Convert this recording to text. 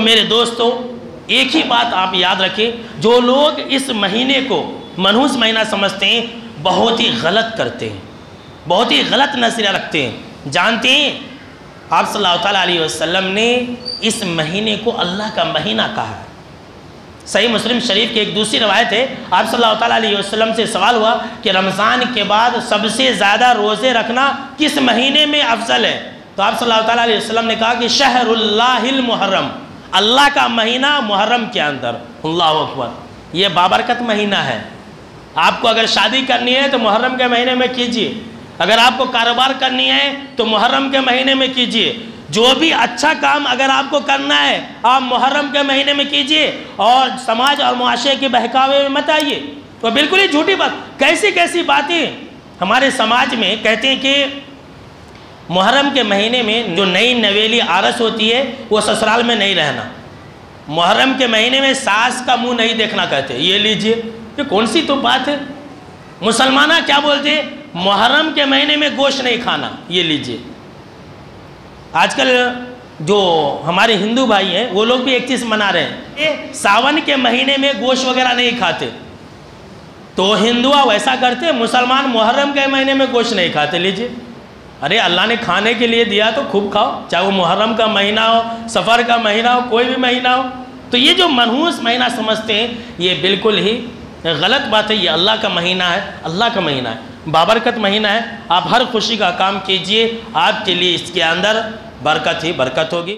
میرے دوستوں ایک ہی بات آپ یاد رکھیں، جو لوگ اس مہینے کو منحوس مہینہ سمجھتے ہیں بہت ہی غلط کرتے ہیں، بہت ہی غلط نظریہ رکھتے ہیں۔ جانتے ہیں آپ صلی اللہ تعالیٰ علیہ وسلم نے اس مہینے کو اللہ کا مہینہ کہا ہے۔ صحیح مسلم شریف کی ایک دوسری روایت ہے، آپ صلی اللہ تعالیٰ علیہ وسلم سے سوال ہوا کہ رمضان کے بعد سب سے زیادہ روزے رکھنا کس مہینے میں افضل ہے؟ تو آپ صلی اللہ تعالیٰ علیہ وسلم نے کہا کہ شہر اللہ المحرم، اللہ کا مہینہ محرم کے اندر۔ اللہ اکبر، یہ بابرکت مہینہ ہے۔ آپ کو اگر شادی کرنی ہے تو محرم کے مہینے میں کیجئے، اگر آپ کو کاروبار کرنی ہے تو محرم کے مہینے میں کیجئے، جو بھی اچھا کام اگر آپ کو کرنا ہے آپ محرم کے مہینے میں کیجئے، اور سماج اور معاشرے کے بہکاوے میں مت آئیے۔ تو بالکل ہی جھوٹی بات، کیسی باتیں ہمارے سماج میں کہتے ہیں کہ محرم کے مہینے میں جو نئی نویلی عرس ہوتی ہے وہ سسرال میں نہیں رہنا، محرم کے مہینے میں ساس کا منہ نہیں دیکھنا کہتے ہیں۔ یہ لیجئے، یہ کون سی تو بات ہے؟ مسلمانہ کیا بولتے ہیں؟ محرم کے مہینے میں گوشت نہیں کھانا۔ یہ لیجئے، آج کل جو ہمارے ہندو بھائی ہیں وہ لوگ بھی ایک چیز منا رہے ہیں، ساون کے مہینے میں گوشت وغیرہ نہیں کھاتے۔ تو ہندو ویسا کرتے، مسلمان محرم کے مہینے میں گوشت نہیں کھاتے۔ لیجئے، ارے اللہ نے کھانے کے لیے دیا تو خوب کھاؤ، چاہے وہ محرم کا مہینہ ہو، سفر کا مہینہ ہو، کوئی بھی مہینہ ہو۔ تو یہ جو منحوس مہینہ سمجھتے ہیں یہ بالکل ہی غلط بات ہے۔ یہ اللہ کا مہینہ ہے، اللہ کا مہینہ ہے، بابرکت مہینہ ہے۔ آپ ہر خوشی کا کام کیجئے، آپ کے لیے اس کے اندر برکت ہی برکت ہوگی۔